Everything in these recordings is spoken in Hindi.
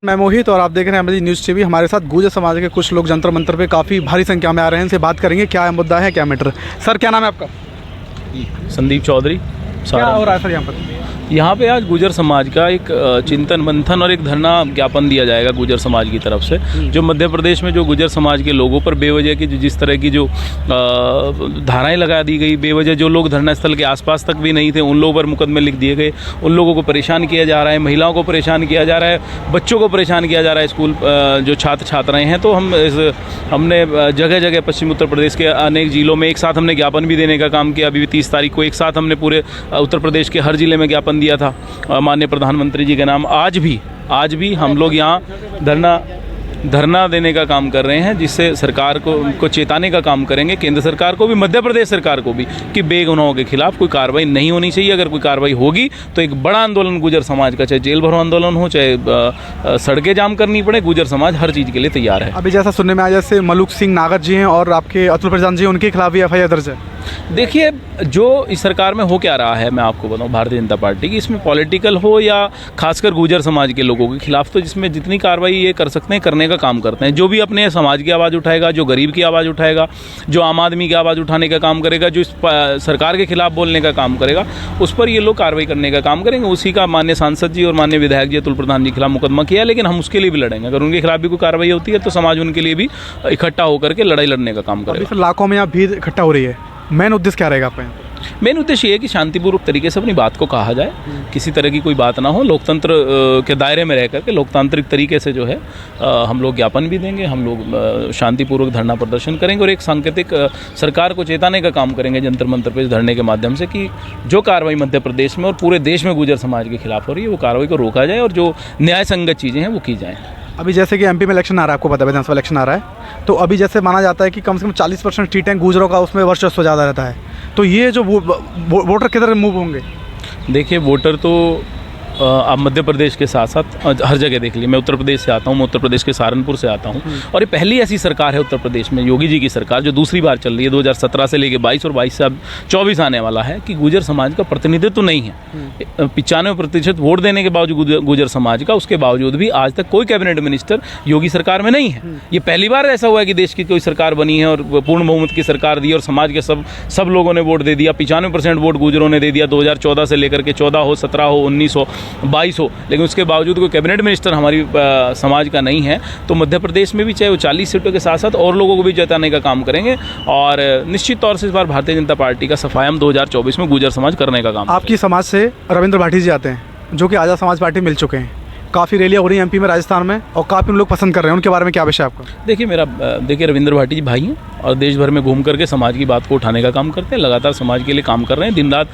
मैं मोहित और आप देख रहे हैं एमजी न्यूज़ टीवी। हमारे साथ गुर्जर समाज के कुछ लोग जंतर मंतर पे काफ़ी भारी संख्या में आ रहे हैं। इनसे बात करेंगे क्या मुद्दा है, क्या मैटर। सर क्या नाम है आपका? संदीप चौधरी। क्या हो रहा है सर यहाँ पर? यहाँ पे आज गुर्जर समाज का एक चिंतन मंथन और एक धरना ज्ञापन दिया जाएगा गुर्जर समाज की तरफ से। जो मध्य प्रदेश में जो गुर्जर समाज के लोगों पर बेवजह की जिस तरह की जो धाराएं लगा दी गई, बेवजह जो लोग धरना स्थल के आसपास तक भी नहीं थे उन लोगों पर मुकदमे लिख दिए गए, उन लोगों को परेशान किया जा रहा है, महिलाओं को परेशान किया जा रहा है, बच्चों को परेशान किया जा रहा है, स्कूल जो छात्र छात्राएँ हैं। तो हमने जगह जगह पश्चिम उत्तर प्रदेश के अनेक जिलों में एक साथ हमने ज्ञापन भी देने का काम किया। अभी 30 तारीख को एक साथ हमने पूरे उत्तर प्रदेश के हर जिले में ज्ञापन दिया था माननीय प्रधानमंत्री जी के नाम। आज भी हम लोग यहाँ धरना देने का काम कर रहे हैं, जिससे सरकार को चेताने का काम करेंगे, केंद्र सरकार को भी, मध्य प्रदेश सरकार को भी, कि बेगुनाहों के खिलाफ कोई कार्रवाई नहीं होनी चाहिए। अगर कोई कार्रवाई होगी तो एक बड़ा आंदोलन गुर्जर समाज का, चाहे जेल भरो आंदोलन हो, चाहे सड़कें जाम करनी पड़े, गुर्जर समाज हर चीज़ के लिए तैयार है। अभी जैसा सुनने में आया, जैसे मलूक सिंह नागर जी हैं और आपके अतुल प्रधान जी, उनके खिलाफ भी FIR दर्ज है। देखिए, जो इस सरकार में हो क्या रहा है, मैं आपको बताऊं, भारतीय जनता पार्टी की, इसमें पॉलिटिकल हो या खासकर गुर्जर समाज के लोगों के खिलाफ, तो जिसमें जितनी कार्रवाई ये कर सकते हैं करने का काम करते हैं। जो भी अपने समाज की आवाज़ उठाएगा, जो गरीब की आवाज़ उठाएगा, जो आम आदमी की आवाज़ उठाने का काम करेगा, जो इस सरकार के खिलाफ बोलने का काम करेगा, उस पर ये लोग कार्रवाई करने का काम करेंगे। उसी का माननीय सांसद जी और माननीय विधायक जी अतुल प्रधान जी के खिलाफ मुकदमा किया, लेकिन हम उसके लिए भी लड़ेंगे। अगर उनके खिलाफ भी कोई कार्रवाई होती है तो समाज उनके लिए भी इकट्ठा होकर के लड़ाई लड़ने का काम करेगा। लाखों में यहाँ भीड़ इकट्ठा हो रही है, मेन उद्देश्य क्या रहेगा आपका? मेन उद्देश्य ये है कि शांतिपूर्वक तरीके से अपनी बात को कहा जाए, किसी तरह की कोई बात ना हो, लोकतंत्र के दायरे में रह करके लोकतांत्रिक तरीके से जो है हम लोग ज्ञापन भी देंगे, हम लोग शांतिपूर्वक धरना प्रदर्शन करेंगे और एक सांकेतिक सरकार को चेताने का काम करेंगे जंतर मंतर पर धरने के माध्यम से, कि जो कार्रवाई मध्य प्रदेश में और पूरे देश में गुर्जर समाज के खिलाफ हो रही है वो कार्रवाई को रोका जाए और जो न्याय संगत चीज़ें हैं वो की जाएँ। अभी जैसे कि MP में इलेक्शन आ रहा है, आपको पता है विधानसभा इलेक्शन आ रहा है, तो अभी जैसे माना जाता है कि कम से कम 40% सीटें गुर्जरों का उसमें वर्चस्व ज़्यादा रहता है, तो ये जो वोटर किधर मूव होंगे? देखिए, वोटर तो आप मध्य प्रदेश के साथ साथ हर जगह देख लीजिए। मैं उत्तर प्रदेश से आता हूँ, मैं उत्तर प्रदेश के सहारनपुर से आता हूँ, और ये पहली ऐसी सरकार है उत्तर प्रदेश में, योगी जी की सरकार, जो दूसरी बार चल रही है, 2017 से लेकर 22 और 22 से अब 24 आने वाला है, कि गुर्जर समाज का प्रतिनिधित्व नहीं है। 95% वोट देने के बावजूद गुर्जर समाज का, उसके बावजूद भी आज तक कोई कैबिनेट मिनिस्टर योगी सरकार में नहीं है। ये पहली बार ऐसा हुआ है कि देश की कोई सरकार बनी है और पूर्ण बहुमत की सरकार दी और समाज के सब लोगों ने वोट दे दिया। 95% वोट गुर्जरों ने दे दिया, 2014 से लेकर के 14 हो, 17 हो, 19 हो, 22 हो, लेकिन उसके बावजूद कोई कैबिनेट मिनिस्टर हमारी समाज का नहीं है। तो मध्य प्रदेश में भी चाहे वो 40 सीटों के साथ साथ और लोगों को भी जिताने का काम करेंगे, और निश्चित तौर से इस बार भारतीय जनता पार्टी का सफायम 2024 में गुर्जर समाज करने का काम। आपकी समाज से रविंद्र भाटी जी आते हैं, जो कि आज़ाद समाज पार्टी मिल चुके हैं, काफ़ी रैलियाँ हो रही हैं MP में, राजस्थान में, और काफ़ी लोग पसंद कर रहे हैं, उनके बारे में क्या विषय है आपका? देखिए, रविंद्र भाटी जी भाई हैं और देश भर में घूम करके समाज की बात को उठाने का काम करते हैं, लगातार समाज के लिए काम कर रहे हैं, दिन रात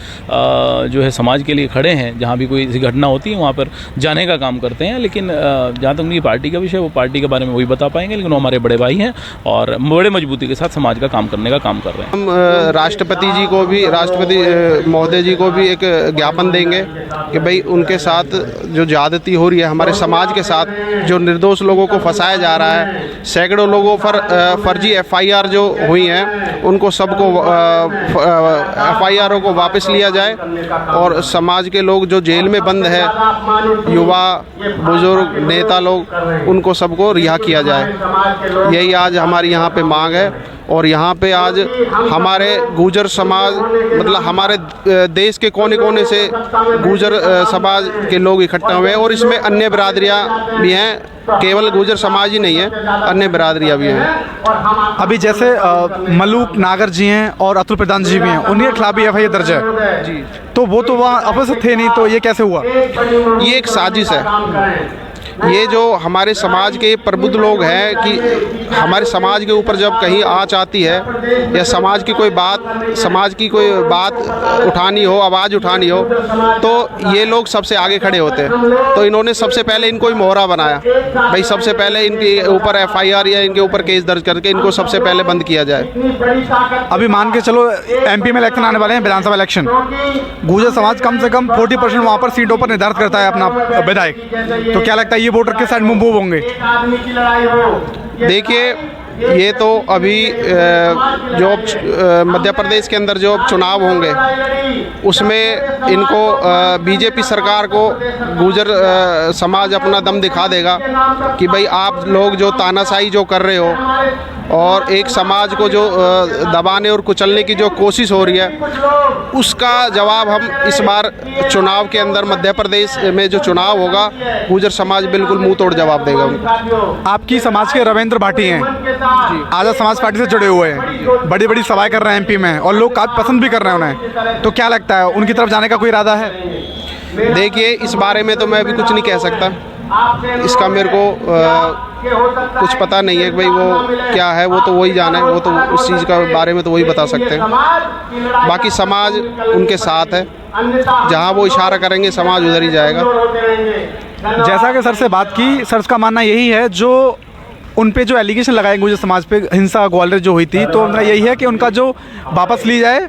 जो है समाज के लिए खड़े हैं। जहाँ भी कोई ऐसी घटना होती है वहाँ पर जाने का काम करते हैं। लेकिन जहाँ तक उनकी पार्टी का विषय, वो पार्टी के बारे में वही बता पाएंगे, लेकिन वो हमारे बड़े भाई हैं और बड़े मजबूती के साथ समाज का काम करने का काम कर रहे हैं। हम राष्ट्रपति जी को भी, राष्ट्रपति महोदय जी को भी एक ज्ञापन देंगे कि भाई उनके साथ जो ज्यादती हो रही है, हमारे समाज के साथ जो निर्दोष लोगों को फंसाया जा रहा है, सैकड़ों लोगों पर फर्जी FIR जो हुई हैं, उनको सबको FIR को वापस लिया जाए, और समाज के लोग जो जेल में बंद है, युवा, बुजुर्ग, नेता लोग, उनको सबको रिहा किया जाए। यही आज हमारी यहाँ पे मांग है। और यहाँ पे आज हमारे गुर्जर समाज, मतलब हमारे देश के कोने कोने से गुर्जर समाज के लोग इकट्ठा हुए हैं, और इसमें अन्य बिरादरियाँ भी हैं, केवल गुर्जर समाज ही नहीं है, अन्य बिरादरियाँ भी हैं। अभी जैसे मलूक नागर जी हैं और अतुल प्रधान जी भी हैं, उनके खिलाफ भी FIR दर्ज है जी, तो वो तो वहाँ आपस थे नहीं, तो ये कैसे हुआ? ये एक साजिश है। ये जो हमारे समाज के प्रबुद्ध लोग हैं, कि हमारे समाज के ऊपर जब कहीं आँच आती है या समाज की कोई बात उठानी हो, आवाज़ उठानी हो, तो ये लोग सबसे आगे खड़े होते हैं। तो इन्होंने सबसे पहले इनको ही मोहरा बनाया, भाई सबसे पहले इनके ऊपर FIR या इनके ऊपर केस दर्ज करके इनको सबसे पहले बंद किया जाए। अभी मान के चलो MP में इलेक्शन आने वाले हैं, विधानसभा इलेक्शन, गुर्जर समाज कम से कम 40% वहाँ पर सीटों पर निर्धारित करता है अपना विधायक, तो क्या लगता है ये वोटर के साइड मूव होंगे? देखिए, ये तो अभी जो मध्य प्रदेश के अंदर जो चुनाव होंगे उसमें इनको बीजेपी सरकार को गुर्जर समाज अपना दम दिखा देगा कि भाई आप लोग जो तानाशाही जो कर रहे हो और एक समाज को जो दबाने और कुचलने की जो कोशिश हो रही है, उसका जवाब हम इस बार चुनाव के अंदर मध्य प्रदेश में जो चुनाव होगा गुर्जर समाज बिल्कुल मुंह तोड़ जवाब देगा उनको। आपकी समाज के रविंद्र भाटी हैं, आज़ाद समाज पार्टी से जुड़े हुए हैं, बड़ी बड़ी सभाएं कर रहे हैं एमपी में और लोग काफ़ी पसंद भी कर रहे हैं उन्हें, तो क्या लगता है उनकी तरफ जाने का कोई इरादा है? देखिए, इस बारे में तो मैं अभी कुछ नहीं कह सकता, इसका मेरे को कुछ पता नहीं है कि भाई वो क्या है, वो तो वही जाने, वो तो उस चीज़ का बारे में तो वही बता सकते हैं। बाकी समाज उनके साथ है, जहाँ वो इशारा करेंगे समाज उधर ही जाएगा। जैसा कि सर से बात की, सर का मानना यही है जो उन पे जो एलिगेशन लगाए गुर्जर समाज पे हिंसा ग्वालियर जो हुई थी, तो उनका यही है कि उनका जो वापस ली जाए